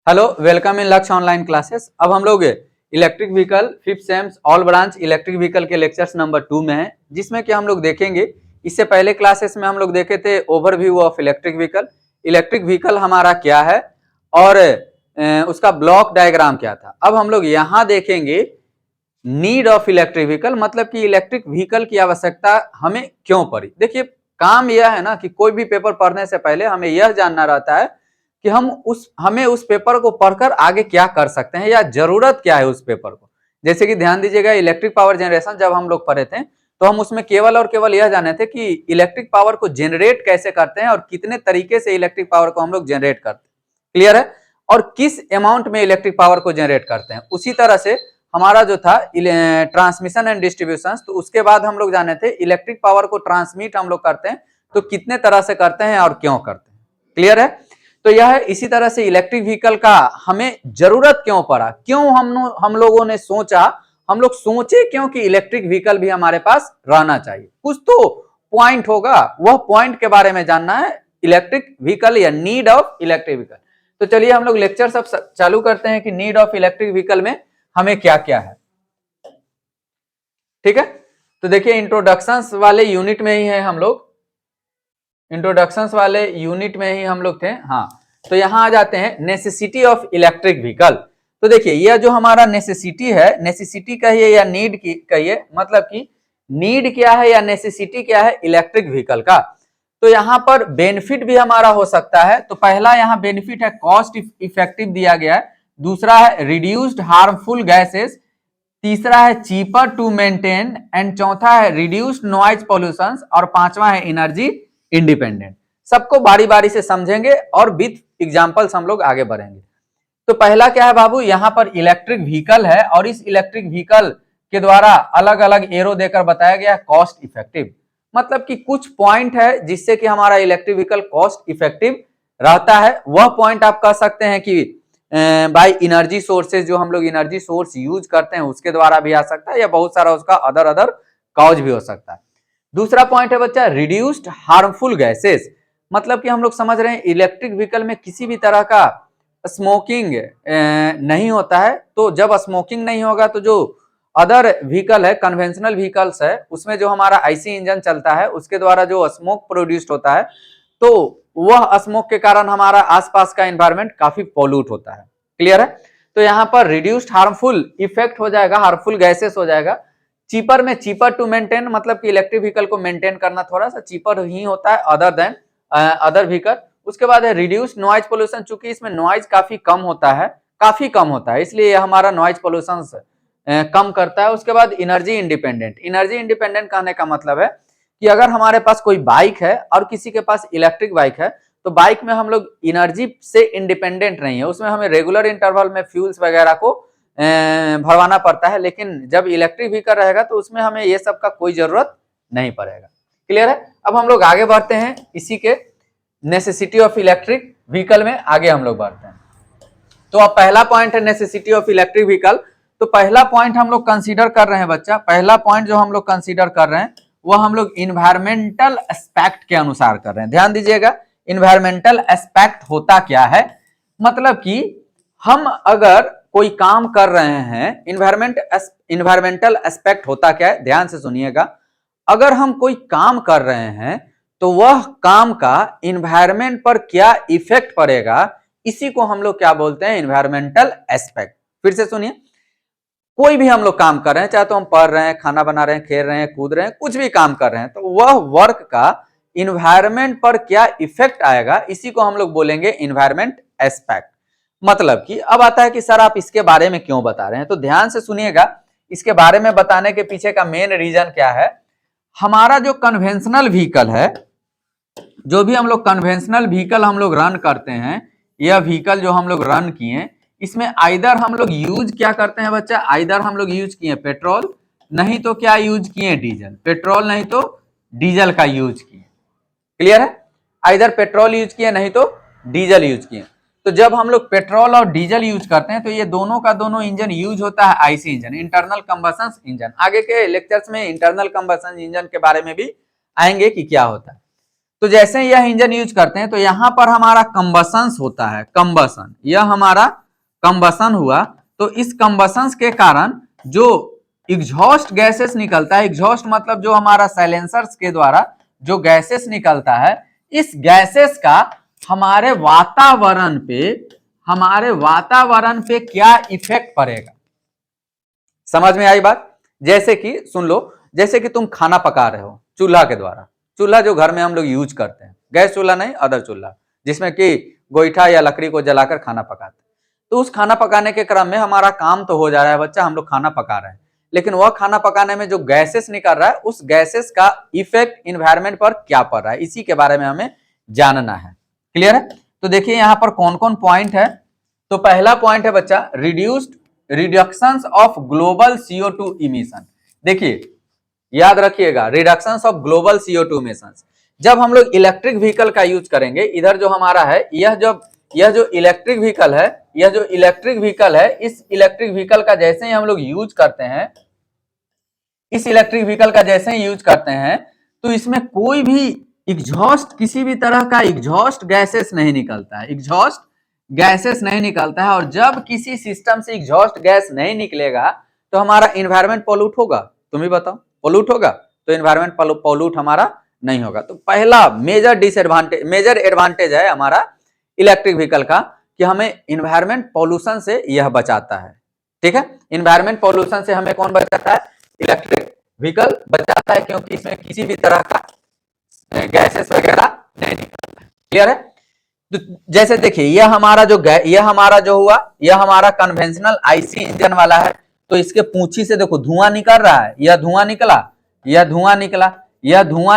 Hello, welcome in लक्ष्य online classes. अब हम लोग electric vehicle fifth sems all branch electric vehicle के लेक्चर्स नंबर 2 में हैं, जिसमें कि हम लोग देखेंगे। इससे पहले क्लासेस में हम लोग देखे थे overview of electric vehicle. Electric vehicle हमारा क्या है और उसका ब्लॉक डायग्राम क्या था। अब हम लोग यहाँ देखेंगे नीड ऑफ इलेक्ट्रिक व्हीकल, मतलब कि इलेक्ट्रिक व्हीकल की आवश्यकता हमें क्यों पड़ी। देखिए, काम यह है ना कि कोई भी पेपर पढ़ने से पहले हमें यह जानना रहता है कि हमें उस पेपर को पढ़कर आगे क्या कर सकते हैं या जरूरत क्या है उस पेपर को। जैसे कि ध्यान दीजिएगा, इलेक्ट्रिक पावर जनरेशन जब हम लोग पढ़े थे तो हम उसमें केवल और केवल यह जाने थे कि इलेक्ट्रिक पावर को जनरेट कैसे करते हैं और कितने तरीके से इलेक्ट्रिक पावर को हम लोग जनरेट करते हैं। क्लियर है? और किस अमाउंट में इलेक्ट्रिक पावर को जनरेट करते हैं। उसी तरह से हमारा जो था ट्रांसमिशन एंड डिस्ट्रीब्यूशन, तो उसके बाद हम लोग जाने थे इलेक्ट्रिक पावर को ट्रांसमिट हम लोग करते हैं तो कितने तरह से करते हैं और क्यों करते हैं। क्लियर है? तो यह है। इसी तरह से इलेक्ट्रिक व्हीकल का हमें जरूरत क्यों पड़ा, क्यों हम लोगों ने सोचा, हम लोग सोचे क्यों कि इलेक्ट्रिक व्हीकल भी हमारे पास रहना चाहिए। कुछ तो पॉइंट होगा, वह पॉइंट के बारे में जानना है, इलेक्ट्रिक व्हीकल या नीड ऑफ इलेक्ट्रिक व्हीकल। तो चलिए हम लोग लेक्चर सब चालू करते हैं कि नीड ऑफ इलेक्ट्रिक व्हीकल में हमें क्या क्या है। ठीक है, तो देखिए इंट्रोडक्शंस वाले यूनिट में ही है हम लोग, इंट्रोडक्शंस वाले यूनिट में ही हम लोग थे। हाँ, तो यहां आ जाते हैं नेसेसिटी ऑफ इलेक्ट्रिक व्हीकल। तो देखिए, यह जो हमारा नेसेसिटी है, नेसेसिटी कहिए या नीड की कहिए, मतलब कि नीड क्या है या नेसेसिटी क्या है इलेक्ट्रिक व्हीकल का। तो यहां पर बेनिफिट भी हमारा हो सकता है। तो पहला यहां बेनिफिट है कॉस्ट इफेक्टिव दिया गया है, दूसरा है रिड्यूस्ड हार्मफुल गैसेस, तीसरा है चीपर टू मेंटेन एंड चौथा है रिड्यूस्ड नॉइज पॉल्यूशन और पांचवा है एनर्जी इंडिपेंडेंट। सबको बारी बारी से समझेंगे और विथ एग्जांपल्स हम लोग आगे बढ़ेंगे। तो पहला क्या है बाबू, यहां पर इलेक्ट्रिक व्हीकल है और इस इलेक्ट्रिक व्हीकल के द्वारा अलग अलग एरो देकर बताया गया कॉस्ट इफेक्टिव, मतलब कि कुछ पॉइंट है जिससे कि हमारा इलेक्ट्रिक व्हीकल कॉस्ट इफेक्टिव रहता है। वह पॉइंट आप कह सकते हैं कि बाय एनर्जी सोर्सेज, जो हम लोग एनर्जी सोर्स यूज करते हैं उसके द्वारा भी आ सकता है, या बहुत सारा उसका अदर कॉज भी हो सकता है। दूसरा पॉइंट है बच्चा रिड्यूस्ड हार्मफुल गैसेस, मतलब कि हम लोग समझ रहे हैं इलेक्ट्रिक व्हीकल में किसी भी तरह का स्मोकिंग नहीं होता है। तो जब स्मोकिंग नहीं होगा तो जो अदर व्हीकल है, कन्वेंशनल व्हीकल्स है, उसमें जो हमारा आईसी इंजन चलता है उसके द्वारा जो स्मोक प्रोड्यूस्ड होता है, तो वह स्मोक के कारण हमारा आसपास का एनवायरनमेंट काफी पॉल्यूट होता है। क्लियर है? तो यहाँ पर रिड्यूस्ड हार्मफुल इफेक्ट हो जाएगा, हार्मफुल गैसेस हो जाएगा। चीपर में चीपर टू मेंटेन, मतलब कि इलेक्ट्रिक व्हीकल को मेंटेन करना थोड़ा सा चीपर ही होता है अदर देन अदर व्हीकल। उसके बाद है रिड्यूस नॉइज पोल्यूशन, चूंकि इसमें नॉइज काफी कम होता है, इसलिए यह हमारा नॉइज पोल्यूशन कम करता है। उसके बाद एनर्जी इंडिपेंडेंट, एनर्जी इंडिपेंडेंट कहने का मतलब है कि अगर हमारे पास कोई बाइक है और किसी के पास इलेक्ट्रिक बाइक है, तो बाइक में हम लोग एनर्जी से इंडिपेंडेंट नहीं है, उसमें हमें रेगुलर इंटरवल में फ्यूल्स वगैरह को भरवाना पड़ता है। लेकिन जब इलेक्ट्रिक व्हीकल रहेगा तो उसमें हमें ये सब का कोई जरूरत नहीं पड़ेगा। क्लियर है? अब हम लोग आगे बढ़ते हैं, इसी के नेसेसिटी ऑफ इलेक्ट्रिक व्हीकल में आगे हम लोग बढ़ते हैं। तो अब पहला पॉइंट है नेसेसिटी ऑफ इलेक्ट्रिक व्हीकल। तो पहला पॉइंट हम लोग कंसीडर कर रहे हैं बच्चा, पहला पॉइंट जो हम लोग कंसीडर कर रहे हैं वो हम लोग इन्वायरमेंटल एस्पेक्ट के अनुसार कर रहे हैं। ध्यान दीजिएगा, इन्वायरमेंटल एस्पेक्ट होता क्या है, मतलब कि हम अगर कोई काम कर रहे हैं, इन्वायरमेंटल एस्पेक्ट होता क्या है, ध्यान से सुनिएगा। अगर हम कोई काम कर रहे हैं तो वह काम का इन्वायरमेंट पर क्या इफेक्ट पड़ेगा, इसी को हम लोग क्या बोलते हैं, इन्वायरमेंटल एस्पेक्ट। फिर से सुनिए, कोई भी हम लोग काम कर रहे हैं, चाहे तो हम पढ़ रहे हैं, खाना बना रहे हैं, खेल रहे हैं, कूद रहे हैं, कुछ भी काम कर रहे हैं, तो वह वर्क का इन्वायरमेंट पर क्या इफेक्ट आएगा, इसी को हम लोग बोलेंगे इन्वायरमेंट एस्पेक्ट। मतलब कि अब आता है कि सर आप इसके बारे में क्यों बता रहे हैं, तो ध्यान से सुनिएगा। इसके बारे में बताने के पीछे का मेन रीजन क्या है, हमारा जो कन्वेंशनल व्हीकल है, जो भी हम लोग कन्वेंशनल व्हीकल हम लोग रन करते हैं, यह व्हीकल जो हम लोग रन किए, इसमें आइदर हम लोग यूज क्या करते हैं बच्चा, आइदर हम लोग यूज किए पेट्रोल, नहीं तो क्या यूज किए डीजल, पेट्रोल नहीं तो डीजल का यूज किए। क्लियर है? आइदर पेट्रोल यूज किए नहीं तो डीजल यूज किए। तो जब हम लोग पेट्रोल और डीजल यूज करते हैं तो ये दोनों का दोनों इंजन यूज होता है IC engine, internal combustion engine. आगे के लेक्चर्स में इंटरनल कंबशन इंजन के बारे में भी आएंगे कि क्या होता है। तो जैसे ही यह इंजन यूज करते हैं तो यहां पर हमारा कंबसंस होता है, कंबसन, यह हमारा कंबसन हुआ। तो इस कंबसंस के कारण जो एग्जॉस्ट गैसेस निकलता है, एग्जॉस्ट मतलब जो हमारा साइलेंसर्स के द्वारा जो गैसेस निकलता है, इस गैसेस का हमारे वातावरण पे क्या इफेक्ट पड़ेगा, समझ में आई बात? जैसे कि सुन लो, जैसे कि तुम खाना पका रहे हो चूल्हा के द्वारा, चूल्हा जो घर में हम लोग यूज करते हैं, गैस चूल्हा नहीं, अदर चूल्हा, जिसमें कि गोईठा या लकड़ी को जलाकर खाना पकाते हैं। तो उस खाना पकाने के क्रम में हमारा काम तो हो जा रहा है बच्चा, हम लोग खाना पका रहे हैं, लेकिन वह खाना पकाने में जो गैसेस निकल रहा है, उस गैसेस का इफेक्ट इन्वायरमेंट पर क्या पड़ रहा है, इसी के बारे में हमें जानना है। क्लियर है? तो देखिए यहां पर कौन कौन पॉइंट है। तो पहला पॉइंट है बच्चा reduction of global CO2 emission. देखिए याद रखिएगा, reduction of global CO2 emission. जब हम लोग इलेक्ट्रिक व्हीकल का यूज करेंगे, इधर जो हमारा है, यह जो इलेक्ट्रिक व्हीकल है, इस इलेक्ट्रिक व्हीकल का जैसे ही हम लोग यूज करते हैं, इस इलेक्ट्रिक व्हीकल का जैसे ही यूज करते हैं, तो इसमें कोई भी एग्जॉस्ट, किसी भी तरह का एग्जॉस्ट गैसेस नहीं निकलता है, एग्जॉस्ट गैसेस नहीं निकलता है। और जब किसी सिस्टम से एग्जॉस्ट गैस नहीं निकलेगा तो हमारा इन्वायरमेंट पॉल्यूट होगा, तुम ही बताओ, पॉल्यूट होगा? तो इन्वायरमेंट पॉल्यूट हमारा नहीं होगा। तो पहला मेजर एडवांटेज है हमारा इलेक्ट्रिक व्हीकल का कि हमें इन्वायरमेंट पॉल्यूशन से यह बचाता है। ठीक है, इन्वायरमेंट पॉल्यूशन से हमें कौन बचाता है? इलेक्ट्रिक व्हीकल बचाता है, क्योंकि इसमें किसी भी तरह का गैसेस वगैरह नहीं निकलता है। क्लियर है? तो जैसे देखिए यह हमारा जो हुआ, यह हमारा कन्वेंशनल आईसी इंजन वाला है। तो इसके पूंछी से देखो धुआं निकल रहा है, यह धुआं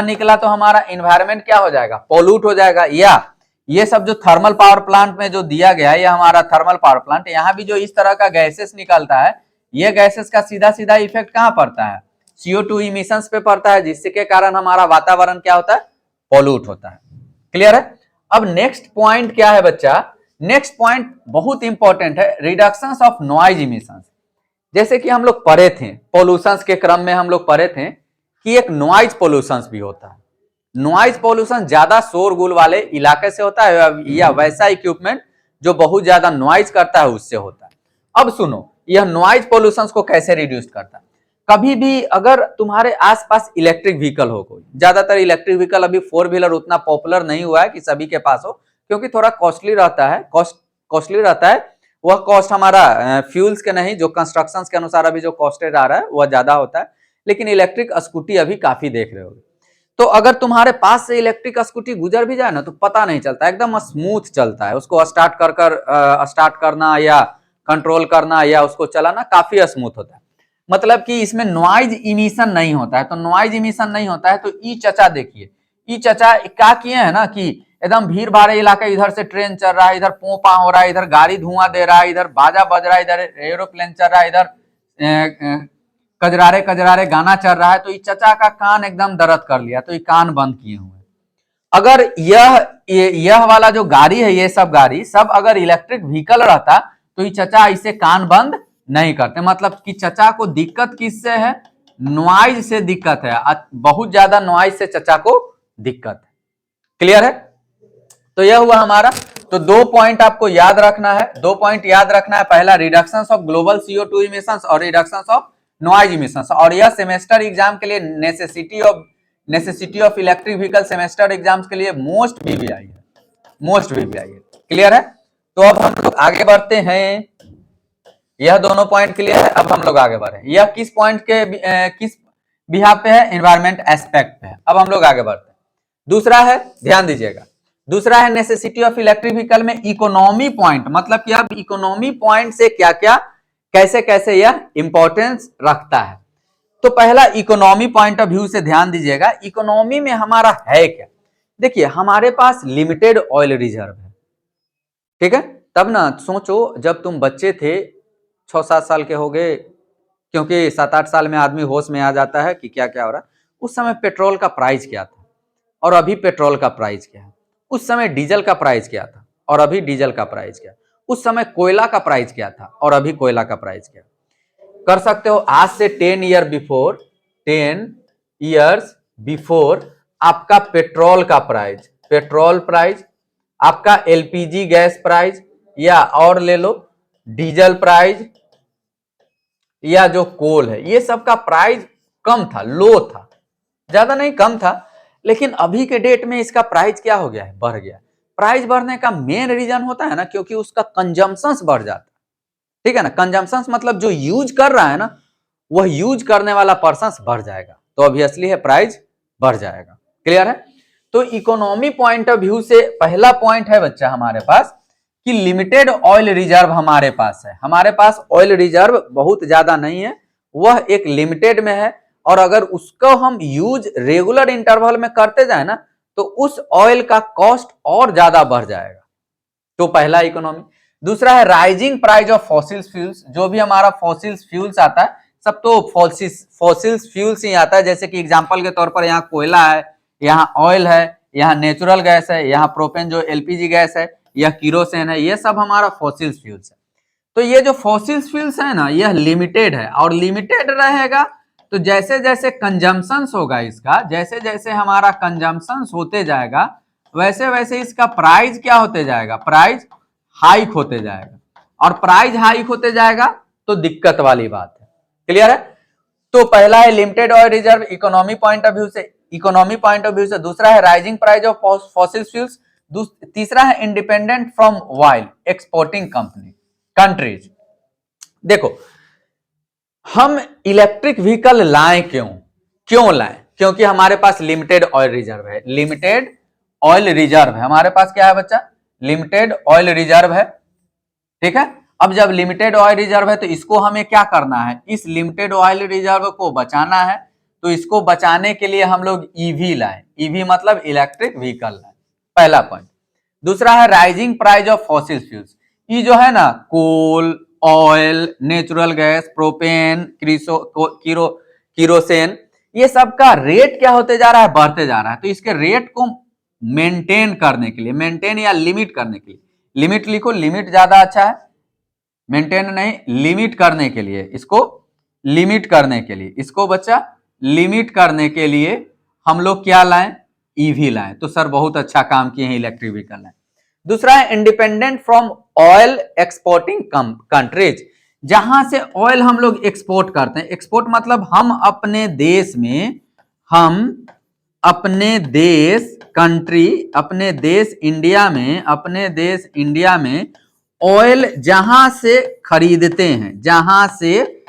निकला तो हमारा इन्वायरमेंट क्या हो जाएगा? पॉल्यूट हो जाएगा। या ये सब जो थर्मल पावर प्लांट में जो दिया गया है, यह हमारा थर्मल पावर प्लांट, यहां भी जो इस तरह का गैसेस निकलता है, ये गैसेस का सीधा सीधा इफेक्ट कहां पड़ता है? CO2 इमिशंस पे पड़ता है, जिसके कारण हमारा वातावरण क्या होता है? पॉल्यूट होता है। क्लियर है? अब नेक्स्ट पॉइंट क्या है बच्चा? नेक्स्ट पॉइंट बहुत इंपॉर्टेंट है, रिडक्शन ऑफ नॉइज इमिशंस। जैसे कि हम लोग पढ़े थे, पॉल्यूशंस के क्रम में हम लोग पढ़े थे कि एक नॉइज पॉल्यूशंस भी होता है। नॉइज पॉल्यूशन ज्यादा शोरगुल वाले इलाके से होता है, या वैसा इक्विपमेंट जो बहुत ज्यादा नॉइज करता है उससे होता है। अब सुनो, यह नॉइज पॉल्यूशंस को कैसे रिड्यूस करता है? कभी भी अगर तुम्हारे आसपास इलेक्ट्रिक व्हीकल हो, कोई, ज्यादातर इलेक्ट्रिक व्हीकल अभी 4 व्हीलर उतना पॉपुलर नहीं हुआ है कि सभी के पास हो, क्योंकि थोड़ा कॉस्टली रहता है। वह कॉस्ट हमारा फ्यूल्स के नहीं, जो कंस्ट्रक्शन के अनुसार अभी जो कॉस्टेड आ रहा है वह ज्यादा होता है। लेकिन इलेक्ट्रिक स्कूटी अभी काफी देख रहे हो। तो अगर तुम्हारे पास से इलेक्ट्रिक स्कूटी गुजर भी जाए ना, तो पता नहीं चलता, एकदम स्मूथ चलता है। उसको स्टार्ट करना या कंट्रोल करना या उसको चलाना काफी स्मूथ होता है। मतलब कि इसमें नॉइज इमिशन नहीं होता है। तो नॉइज इमिशन नहीं होता है तो ई चचा देखिए, ई चचा क्या किए हैं ना कि एकदम भीड़ भाड़े इलाका, इधर से ट्रेन चल रहा है, इधर पोपा हो रहा है, इधर गाड़ी धुआं दे रहा है, इधर बाजा बज रहा है, इधर एरोप्लेन चल रहा है, इधर कजरारे कजरारे गाना चल रहा है। तो ये चचा का कान एकदम दर्द कर लिया, तो ये कान बंद किए हुए। अगर यह वाला जो गाड़ी है, ये सब गाड़ी सब अगर इलेक्ट्रिक व्हीकल रहता तो ये चचा इसे कान बंद नहीं करते। मतलब कि चचा को दिक्कत किससे है? नॉइज से दिक्कत है, बहुत ज्यादा नॉइज से चचा को दिक्कत है। क्लियर है? तो यह हुआ हमारा। तो 2 पॉइंट आपको याद रखना है, पहला reduction of global CO2 emissions और रिडक्शन ऑफ नॉइज इमिशंस। और यह सेमेस्टर एग्जाम के लिए necessity of electric vehicle semester exams के लिए मोस्ट VVI है। क्लियर है? तो अब हम लोग आगे बढ़ते हैं। यह दोनों पॉइंट क्लियर है। अब हम लोग आगे बढ़े, यह किस पॉइंट के किस बिहाफ पे है? एनवायरमेंट एस्पेक्ट पे है। अब हम लोग आगे बढ़ते हैं। दूसरा है, ध्यान दीजिएगा, दूसरा है नेसेसिटी ऑफ इलेक्ट्रिक व्हीकल में इकोनॉमी पॉइंट। मतलब कि अब इकोनॉमी पॉइंट से क्या क्या, कैसे कैसे यह इंपॉर्टेंस रखता है। तो पहला इकोनॉमी पॉइंट ऑफ व्यू से ध्यान दीजिएगा, इकोनॉमी में हमारा है क्या? देखिए हमारे पास लिमिटेड ऑयल रिजर्व है, ठीक है? तब ना सोचो, जब तुम बच्चे थे, 6-7 साल के हो गए, क्योंकि 7-8 साल में आदमी होश में आ जाता है कि क्या क्या हो रहा है। उस समय पेट्रोल का प्राइस क्या था और अभी पेट्रोल का प्राइस क्या है? उस समय डीजल का प्राइस क्या था और अभी डीजल का प्राइस क्या? उस समय कोयला का प्राइस क्या था और अभी कोयला का प्राइस क्या? कर सकते हो आज से 10 ईयर्स बिफोर आपका पेट्रोल का प्राइस, पेट्रोल प्राइस, आपका एलपीजी गैस प्राइस, या और ले लो डीजल प्राइस, या जो कोल है, ये सब का प्राइस कम था, लो था, ज्यादा नहीं कम था। लेकिन अभी के डेट में इसका प्राइस क्या हो गया है, बढ़ गया। प्राइस बढ़ने का मेन रीजन होता है ना, क्योंकि उसका कंजम्पशंस बढ़ जाता है, ठीक है ना। कंजम्पशंस मतलब जो यूज कर रहा है ना, वह यूज करने वाला पर्सन बढ़ जाएगा, तो ऑब्वियसली है प्राइस बढ़ जाएगा। क्लियर है। तो इकोनॉमी पॉइंट ऑफ व्यू से पहला पॉइंट है बच्चा हमारे पास कि लिमिटेड ऑयल रिजर्व हमारे पास है। हमारे पास ऑयल रिजर्व बहुत ज्यादा नहीं है, वह एक लिमिटेड में है, और अगर उसको हम यूज रेगुलर इंटरवल में करते जाए ना, तो उस ऑयल का कॉस्ट और ज्यादा बढ़ जाएगा। तो पहला इकोनॉमी। दूसरा है rising price of fossils fuels. जो भी हमारा फॉसिल्स फ्यूल्स आता है, सब तो फॉसिल्स फ्यूल्स ही आता है। जैसे कि एग्जांपल के तौर पर यहाँ कोयला है, यहाँ ऑयल है, यहाँ नेचुरल गैस है, यहाँ प्रोपेन जो एलपीजी गैस है, यह किरोसिन है, ये सब हमारा फॉसिल्स फ्यूल्स है। तो ये जो फॉसिल्स फ्यूल्स है ना, यह लिमिटेड है, और लिमिटेड रहेगा तो जैसे जैसे कंजम्पशंस होगा इसका, जैसे जैसे हमारा कंजम्पशंस होते जाएगा, वैसे वैसे इसका प्राइस क्या होते जाएगा, प्राइस हाइक होते जाएगा, और प्राइस हाइक होते जाएगा तो दिक्कत वाली बात है। क्लियर है। तो पहला है limited oil reserve economy point of view से, इकोनॉमी पॉइंट ऑफ व्यू से। दूसरा है rising price of fossil fuels. तीसरा है independent from oil exporting countries. देखो, हम इलेक्ट्रिक व्हीकल लाएं क्यों लाएं? क्योंकि हमारे पास लिमिटेड ऑयल रिजर्व है। लिमिटेड ऑयल रिजर्व है हमारे पास, क्या है बच्चा, लिमिटेड ऑयल रिजर्व है। ठीक है। अब जब लिमिटेड ऑयल रिजर्व है तो इसको हमें क्या करना है, इस लिमिटेड ऑयल रिजर्व को बचाना है। तो इसको बचाने के लिए हम लोग ईवी लाएं। ईवी मतलब इलेक्ट्रिक व्हीकल लाएं, पहला पॉइंट। दूसरा है rising price of fossil fuels. ये जो है ना, coal, oil, natural gas, propane, kerosene, ये सब का रेट क्या होते जा रहा है, बढ़ते जा रहा है। तो इसके रेट को मेंटेन करने के लिए, मेंटेन या लिमिट करने के लिए, लिमिट लिखो, लिमिट ज्यादा अच्छा है, मेंटेन नहीं, लिमिट करने के लिए, इसको लिमिट करने के लिए, इसको बच्चा लिमिट करने के लिए हम लोग क्या लाएं, ईवी लाएं। तो सर बहुत अच्छा काम किए हैं, इलेक्ट्रिक व्हीकल लाएं। दूसरा है independent from oil exporting countries. जहां से ऑयल हम लोग एक्सपोर्ट करते हैं, एक्सपोर्ट मतलब हम अपने देश में, हम अपने देश कंट्री, अपने देश इंडिया में, अपने देश इंडिया में ऑयल जहां से खरीदते हैं, जहां से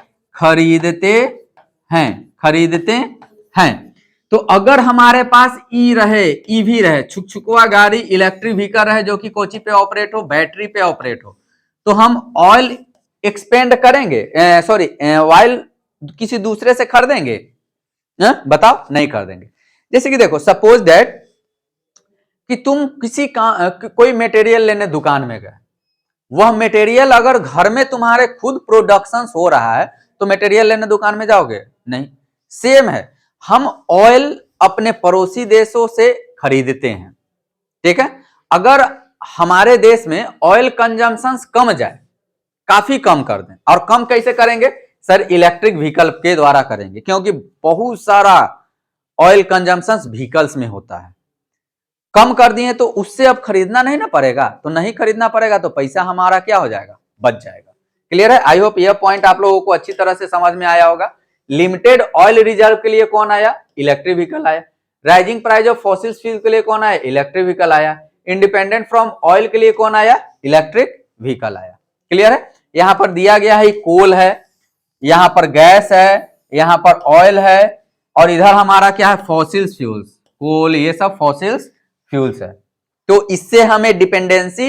खरीदते हैं। तो अगर हमारे पास ईवी रहे, छुकछुकवा गाड़ी, इलेक्ट्रिक व्हीकल रहे, जो कि कोची पे ऑपरेट हो, बैटरी पे ऑपरेट हो, तो हम ऑयल एक्सपेंड करेंगे, सॉरी ऑयल किसी दूसरे से खरीदेंगे? बताओ, नहीं खरीदेंगे। जैसे कि देखो, सपोज दैट कि तुम कोई मटेरियल लेने दुकान में गए, वह मटेरियल अगर घर में तुम्हारे खुद प्रोडक्शन हो रहा है तो मटेरियल लेने दुकान में जाओगे? नहीं। सेम है, हम ऑयल अपने पड़ोसी देशों से खरीदते हैं। ठीक है। अगर हमारे देश में ऑयल कंजम्पशन कम जाए, काफी कम कर दें, और कम कैसे करेंगे सर? इलेक्ट्रिक व्हीकल के द्वारा करेंगे, क्योंकि बहुत सारा ऑयल कंजम्पशन व्हीकल्स में होता है। कम कर दिए तो उससे अब खरीदना नहीं ना पड़ेगा, तो नहीं खरीदना पड़ेगा तो पैसा हमारा क्या हो जाएगा, बच जाएगा। क्लियर है। आई होप यह पॉइंट आप लोगों को अच्छी तरह से समझ में आया होगा। लिमिटेड ऑयल रिजर्व के लिए कौन आया? इलेक्ट्रिक व्हीकल आया। Rising price of fossil fuel के लिए कौन आया? इलेक्ट्रिक व्हीकल आया। इंडिपेंडेंट फ्रॉम ऑयल के लिए कौन आया? इलेक्ट्रिक व्हीकल आया। क्लियर है। यहां पर दिया गया है कोल है, यहां पर गैस है, यहां पर ऑयल है, और इधर हमारा क्या है, फॉसिल फ्यूल्स, कोल, ये सब फॉसिल फ्यूल्स है। तो इससे हमें डिपेंडेंसी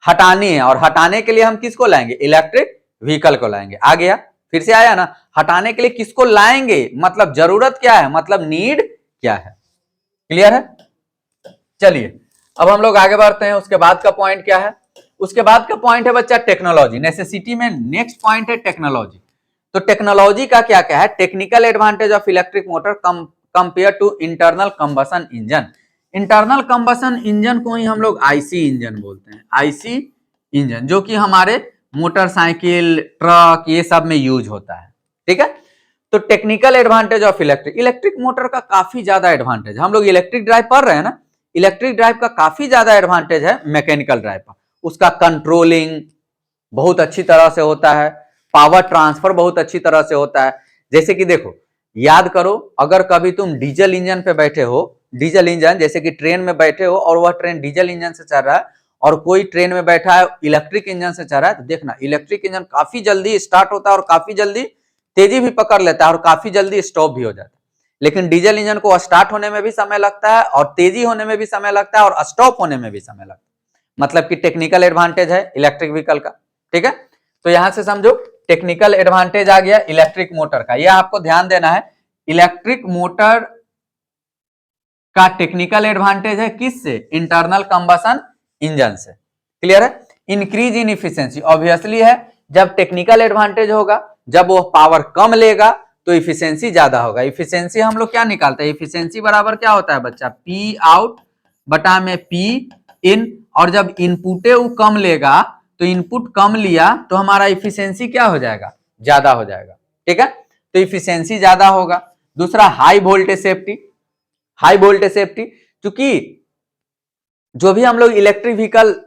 हटानी है, और हटाने के लिए हम किसको लाएंगे? इलेक्ट्रिक व्हीकल को लाएंगे। आ गया, फिर से आया ना, हटाने के लिए किसको लाएंगे, मतलब जरूरत क्या है, मतलब नीड क्या है। क्लियर है। चलिए अब हम लोग आगे बढ़ते हैं। उसके बाद का पॉइंट क्या है? उसके बाद का पॉइंट है बच्चा टेक्नोलॉजी। नेसेसिटी में नेक्स्ट पॉइंट है टेक्नोलॉजी। तो टेक्नोलॉजी का क्या क्या है? Technical advantage of electric motor compare to internal combustion engine. Internal combustion engine को ही हम लोग आईसी इंजन बोलते हैं। आईसी इंजन जो कि हमारे मोटरसाइकिल, ट्रक, ये सब में यूज होता है। ठीक है। तो technical advantage of electric, electric motor का काफी ज्यादा एडवांटेज, हम लोग इलेक्ट्रिक ड्राइव पढ़ रहे हैं ना, इलेक्ट्रिक ड्राइव का काफी ज्यादा एडवांटेज है मैकेनिकल ड्राइव पर। उसका कंट्रोलिंग बहुत अच्छी तरह से होता है, पावर ट्रांसफर बहुत अच्छी तरह से होता है। जैसे कि देखो, याद करो, अगर कभी तुम डीजल इंजन पे बैठे हो, डीजल इंजन जैसे कि ट्रेन में बैठे हो और वह ट्रेन डीजल इंजन से चल रहा है, और कोई ट्रेन में बैठा है इलेक्ट्रिक इंजन से चल रहा है, तो देखना इलेक्ट्रिक इंजन काफी जल्दी स्टार्ट होता है और काफी जल्दी तेजी भी पकड़ लेता है और काफी जल्दी स्टॉप भी हो जाता है। लेकिन डीजल इंजन को स्टार्ट होने में भी समय लगता है और तेजी होने में भी समय लगता है और स्टॉप होने में भी समय लगता है। मतलब कि टेक्निकल एडवांटेज है इलेक्ट्रिक व्हीकल का। ठीक है, तो यहां से समझो टेक्निकल एडवांटेज आ गया इलेक्ट्रिक मोटर का। यह आपको ध्यान देना है, इलेक्ट्रिक मोटर का टेक्निकल एडवांटेज है किससे? इंटरनल कंबशन इंजन से। क्लियर है? इंक्रीज इन इफिशियंसी, ऑब्वियसली है, जब टेक्निकल एडवांटेज होगा, जब वो पावर कम लेगा तो इफिशियंसी ज्यादा होगा। इफिशियंसी हम लोग क्या निकालते हैं? इफिशियंसी बराबर क्या होता है बच्चा? पी आउट बटा में पी इन, और जब इनपुटे वो कम लेगा तो इनपुट कम लिया तो हमारा इफिशियंसी क्या हो जाएगा? ज्यादा हो जाएगा। ठीक है, तो इफिशियंसी ज्यादा होगा। दूसरा high voltage safety, high voltage safety, क्योंकि जो भी हम लोग इलेक्ट्रिक व्हीकल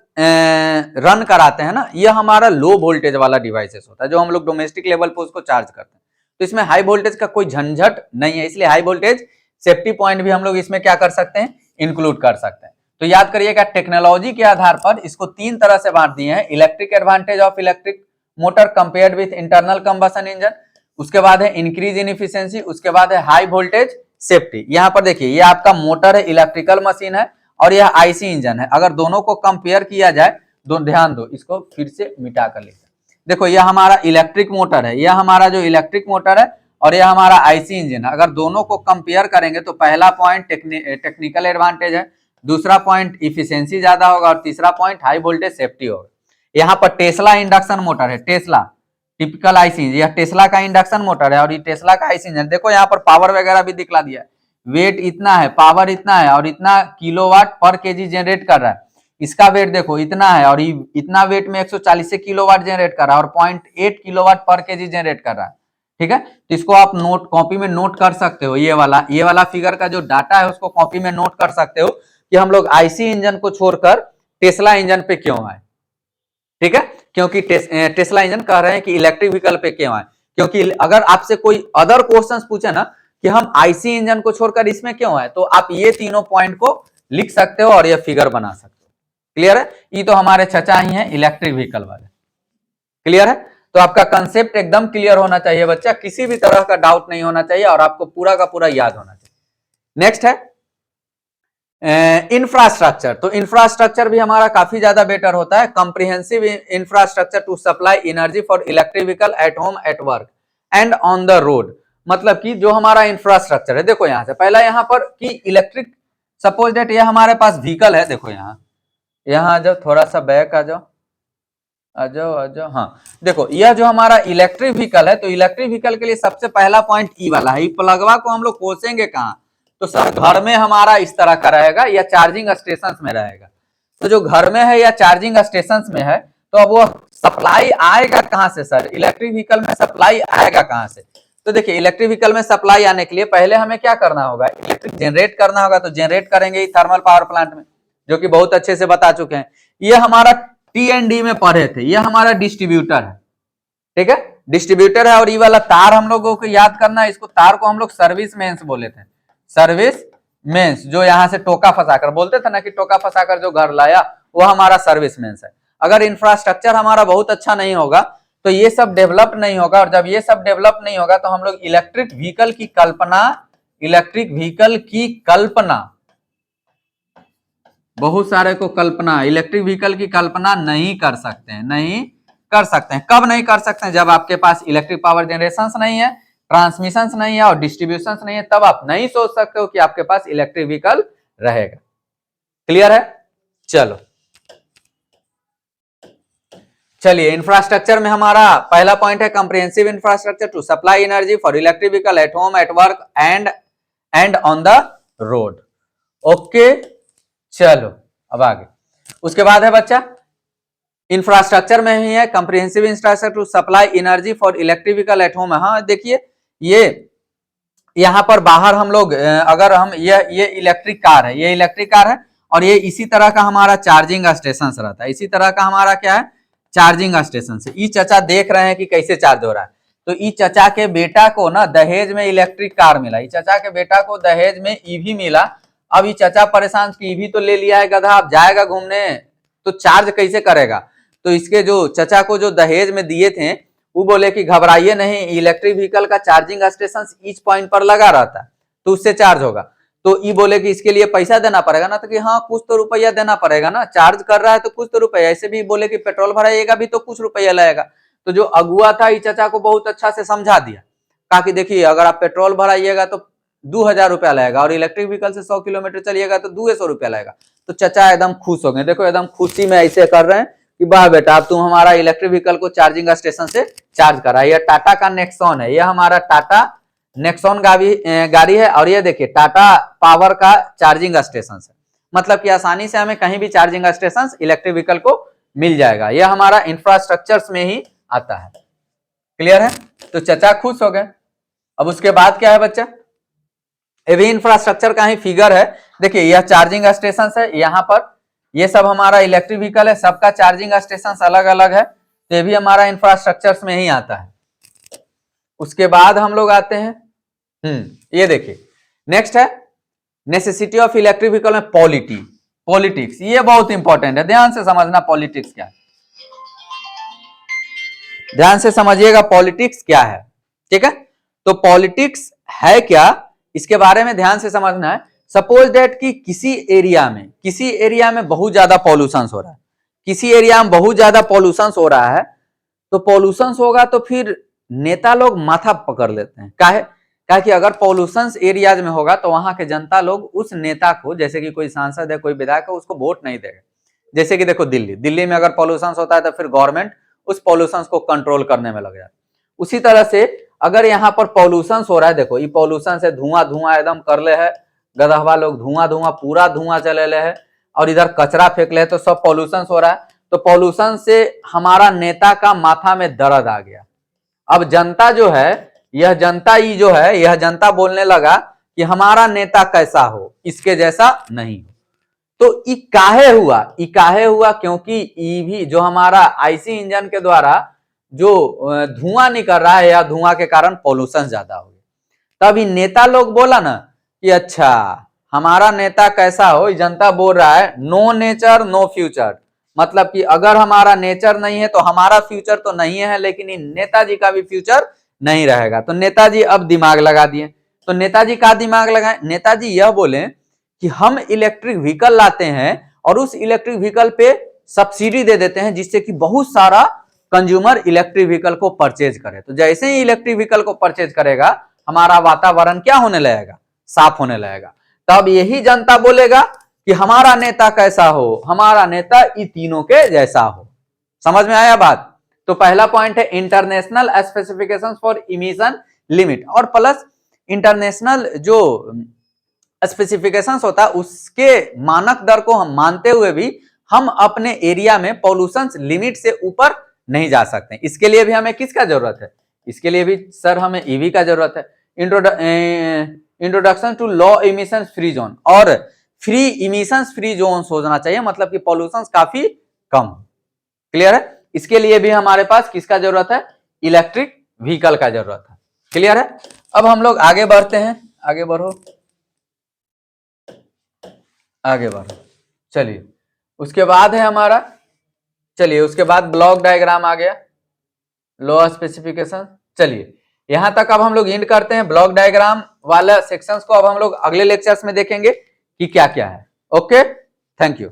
रन कराते हैं ना, यह हमारा लो वोल्टेज वाला डिवाइसेस होता है, जो हम लोग डोमेस्टिक लेवल पे उसको चार्ज करते हैं, तो इसमें हाई वोल्टेज का कोई झंझट नहीं है, इसलिए हाई वोल्टेज सेफ्टी पॉइंट भी हम लोग इसमें क्या कर सकते हैं? इंक्लूड कर सकते हैं। तो याद करिएगा, टेक्नोलॉजी के आधार पर इसको तीन तरह से बांट दिए हैं, electric advantage of electric motor compared with internal combustion engine, उसके बाद है इंक्रीज इन इफिशियंसी, उसके बाद है हाई वोल्टेज सेफ्टी। यहां पर देखिए, ये आपका मोटर है, इलेक्ट्रिकल मशीन है, और यह आईसी इंजन है। अगर दोनों को कंपेयर किया जाए, ध्यान दो, इसको फिर से मिटा कर लिखते हैं। देखो, यह हमारा इलेक्ट्रिक मोटर है, यह हमारा जो इलेक्ट्रिक मोटर है, और यह हमारा आईसी इंजन है। अगर दोनों को कंपेयर करेंगे तो पहला पॉइंट टेक्निकल एडवांटेज है, दूसरा पॉइंट इफिशियंसी ज्यादा होगा, और तीसरा पॉइंट हाई वोल्टेज सेफ्टी होगा। यहाँ पर टेस्ला इंडक्शन मोटर है, टेस्ला टिपिकल आईसी, यह टेस्ला का इंडक्शन मोटर है और ये टेस्ला का आईसी इंजन। देखो यहाँ पर पावर वगैरह भी दिखला दिया है, वेट इतना है, पावर इतना है, और इतना किलोवाट पर केजी जनरेट कर रहा है। इसका वेट देखो इतना है, और इतना वेट में 140 किलोवाट जनरेट कर रहा है, और 0.8 किलोवाट पर केजी जनरेट कर रहा है। ठीक है, तो इसको आप नोट कॉपी में नोट कर सकते हो, ये वाला फिगर का जो डाटा है उसको कॉपी में नोट कर सकते हो कि हम लोग आईसी इंजन को छोड़कर टेस्ला इंजन पे क्यों आए। ठीक है, क्योंकि टेस्ला इंजन कह रहे हैं कि इलेक्ट्रिक व्हीकल पे क्यों आए, क्योंकि अगर आपसे कोई अदर क्वेश्चंस पूछे ना कि हम आईसी इंजन को छोड़कर इसमें क्यों आए, तो आप ये तीनों पॉइंट को लिख सकते हो और ये फिगर बना सकते हो। क्लियर है? ये तो हमारे चचा ही हैं इलेक्ट्रिक व्हीकल वाले। क्लियर है? तो आपका कंसेप्ट एकदम क्लियर होना चाहिए बच्चा, किसी भी तरह का डाउट नहीं होना चाहिए, और आपको पूरा का पूरा याद होना चाहिए। नेक्स्ट है इंफ्रास्ट्रक्चर। तो इंफ्रास्ट्रक्चर भी हमारा काफी ज्यादा बेटर होता है, comprehensive infrastructure to supply energy for electric vehicle at home, at work and on the road. मतलब कि जो हमारा इंफ्रास्ट्रक्चर है, देखो यहां से पहला यहां पर कि इलेक्ट्रिक, सपोज दैट ये हमारे पास व्हीकल है, देखो यहां आ जाओ, थोड़ा सा बैक आ जाओ, आ जाओ। हाँ, देखो यह जो हमारा इलेक्ट्रिक व्हीकल है, तो इलेक्ट्रिक व्हीकल के लिए सबसे पहला पॉइंट ई वाला है। प्लगवा को हम लोग कोसेंगे कहाँ? तो सर घर में हमारा इस तरह का रहेगा या चार्जिंग स्टेशन में रहेगा। तो जो घर में है या चार्जिंग स्टेशन में है, तो अब वो सप्लाई आएगा कहां से सर? इलेक्ट्रिक व्हीकल में सप्लाई आएगा कहां से? तो देखिए, इलेक्ट्रिक व्हीकल में सप्लाई आने के लिए पहले हमें क्या करना होगा? इलेक्ट्रिक जनरेट करना होगा। तो जनरेट करेंगे थर्मल पावर प्लांट में, जो कि बहुत अच्छे से बता चुके हैं। ये हमारा टी&डी में पढ़े थे, ये हमारा डिस्ट्रीब्यूटर है। ठीक है, डिस्ट्रीब्यूटर है, और ये वाला तार हम लोगों को याद करना है, इसको तार को हम लोग सर्विस मेंस बोले थे, सर्विस मेंस, जो यहां से टोका फंसाकर बोलते थे ना कि टोका फंसाकर जो घर लाया, वो हमारा सर्विस मेंस है। अगर इंफ्रास्ट्रक्चर हमारा बहुत अच्छा नहीं होगा तो ये सब डेवलप नहीं होगा, और जब ये सब डेवलप नहीं होगा तो हम लोग इलेक्ट्रिक व्हीकल की कल्पना बहुत सारे को कल्पना इलेक्ट्रिक व्हीकल की कल्पना नहीं कर सकते हैं। कब नहीं कर सकते हैं? जब आपके पास इलेक्ट्रिक पावर जनरेशन नहीं है, ट्रांसमिशन नहीं है और डिस्ट्रीब्यूशन नहीं है, तब आप नहीं सोच सकते हो कि आपके पास इलेक्ट्रिक व्हीकल रहेगा। क्लियर है? चलिए, इंफ्रास्ट्रक्चर में हमारा पहला पॉइंट है comprehensive infrastructure to supply energy for electric vehicle at home, at work and on the road. Okay, चलो अब आगे। उसके बाद है बच्चा, इंफ्रास्ट्रक्चर में ही है comprehensive infrastructure to supply energy for electric vehicle at home. हाँ देखिए, ये यहाँ पर बाहर हम लोग अगर हम ये इलेक्ट्रिक कार है, ये इलेक्ट्रिक कार है और ये इसी तरह का हमारा चार्जिंग स्टेशन रहता है, इसी तरह का हमारा क्या है चार्जिंग स्टेशन से। ई चचा देख रहे हैं कि कैसे चार्ज हो रहा है, तो ई चचा के बेटा को ना दहेज में इलेक्ट्रिक कार मिला, ई चचा के बेटा को दहेज में ईवी मिला। अब ई चचा परेशान कि ईवी तो ले लिया है गधा, अब जाएगा घूमने तो चार्ज कैसे करेगा। तो इसके जो चचा को जो दहेज में दिए थे वो बोले कि घबराइए नहीं, इलेक्ट्रिक व्हीकल का चार्जिंग स्टेशन ईच पॉइंट पर लगा रहता है तो उससे चार्ज होगा। तो ये बोले कि इसके लिए पैसा देना पड़ेगा ना, तो कि हाँ कुछ तो रुपया देना पड़ेगा ना, चार्ज कर रहा है तो कुछ तो रुपया। ऐसे भी बोले कि पेट्रोल भराइएगा भी तो कुछ रुपया लगेगा। तो जो अगुआ था ये चचा को बहुत अच्छा से समझा दिया, कहा कि देखिए अगर आप पेट्रोल भराइएगा तो 2000 रुपया लगेगा और इलेक्ट्रिक व्हीकल से 100 किलोमीटर चलिएगा तो 200 रुपया लगेगा। तो चचा एकदम खुश हो गए, देखो एकदम खुशी में ऐसे कर रहे हैं कि वाह बेटा अब तुम हमारा इलेक्ट्रिक व्हीकल को चार्जिंग स्टेशन से चार्ज करा। यह टाटा का नेक्सॉन है, यह हमारा टाटा नेक्सॉन गाड़ी है और ये देखिए टाटा पावर का चार्जिंग स्टेशन है, मतलब कि आसानी से हमें कहीं भी चार्जिंग स्टेशन इलेक्ट्रिक व्हीकल को मिल जाएगा। यह हमारा इंफ्रास्ट्रक्चर्स में ही आता है। क्लियर है? तो चचा खुश हो गए। अब उसके बाद क्या है बच्चा, ये भी इंफ्रास्ट्रक्चर का ही फिगर है। देखिए यह चार्जिंग स्टेशन है, यहाँ पर ये सब हमारा इलेक्ट्रिक व्हीकल है, सबका चार्जिंग स्टेशन अलग अलग है, तो ये भी हमारा इंफ्रास्ट्रक्चर्स में ही आता है। उसके बाद हम लोग आते हैं ये देखिए नेक्स्ट है नेसेसिटी ऑफ इलेक्ट्रिक व्हीकल में पॉलिटिक्स। ये बहुत इंपॉर्टेंट है, ध्यान से समझना पॉलिटिक्स क्या है, ध्यान से समझिएगा पॉलिटिक्स क्या है। ठीक है, तो पॉलिटिक्स है क्या इसके बारे में ध्यान से समझना है। सपोज दैट कि किसी एरिया में बहुत ज्यादा पॉल्यूशन हो रहा है, किसी एरिया में बहुत ज्यादा पॉल्यूशन हो रहा है, तो पॉल्यूशन होगा तो फिर नेता लोग माथा पकड़ लेते हैं। काहे कि अगर पॉल्यूशन एरियाज में होगा तो वहां के जनता लोग उस नेता को, जैसे कि कोई सांसद है कोई विधायक है, उसको वोट नहीं देगा। जैसे कि देखो दिल्ली में अगर पॉल्यूशन होता है तो फिर गवर्नमेंट उस पॉल्यूशन को कंट्रोल करने में लग जाता है। उसी तरह से अगर यहाँ पर पॉल्यूशन हो रहा है, देखो ये पॉल्यूशन से धुआं एकदम कर ले है, गदहवा लोग धुआं पूरा धुआं चले ले है और इधर कचरा फेंक ले है, तो सब पॉल्यूशन हो रहा है। तो पॉल्यूशन से हमारा नेता का माथा में दर्द आ गया। अब जनता जो है, यह जनता बोलने लगा कि हमारा नेता कैसा हो, इसके जैसा नहीं हो। तो ई काहे हुआ क्योंकि ईवी जो हमारा आईसी इंजन के द्वारा जो धुआं निकल रहा है या धुआं के कारण पॉल्यूशन ज्यादा हो गया। तब नेता लोग बोला ना कि अच्छा हमारा नेता कैसा हो, जनता बोल रहा है नो नेचर नो फ्यूचर, मतलब कि अगर हमारा नेचर नहीं है तो हमारा फ्यूचर तो नहीं है, लेकिन इन नेताजी का भी फ्यूचर नहीं रहेगा। तो नेताजी अब दिमाग लगा दिए। तो नेताजी का दिमाग लगाए, नेताजी यह बोले कि हम इलेक्ट्रिक व्हीकल लाते हैं और उस इलेक्ट्रिक व्हीकल पे सब्सिडी दे देते हैं, जिससे कि बहुत सारा कंज्यूमर इलेक्ट्रिक व्हीकल को परचेज करे। तो जैसे ही इलेक्ट्रिक व्हीकल को परचेज करेगा हमारा वातावरण क्या होने लगेगा, साफ होने लगेगा। तब यही जनता बोलेगा कि हमारा नेता कैसा हो, हमारा नेता इन तीनों के जैसा हो। समझ में आया बात? तो पहला पॉइंट है international specifications for emission limit, और प्लस इंटरनेशनल जो स्पेसिफिकेशंस होता है उसके मानक दर को हम मानते हुए भी हम अपने एरिया में पॉल्यूशन लिमिट से ऊपर नहीं जा सकते। इसके लिए भी हमें किसका जरूरत है? इसके लिए भी सर हमें ईवी का जरूरत है। Introduction to low emission free zone, और फ्री इमिशंस फ्री जोन होना चाहिए, मतलब कि पॉल्यूशन काफी कम। क्लियर है? इसके लिए भी हमारे पास किसका जरूरत है? इलेक्ट्रिक व्हीकल का जरूरत है। क्लियर है? अब हम लोग आगे बढ़ते हैं, आगे बढ़ो, आगे बढ़ो। चलिए उसके बाद है हमारा, चलिए उसके बाद ब्लॉक डायग्राम आ गया, लो स्पेसिफिकेशन। चलिए यहां तक अब हम लोग एंड करते हैं। ब्लॉक डायग्राम वाला सेक्शंस को अब हम लोग अगले लेक्चर्स में देखेंगे कि क्या क्या है। Okay, thank you.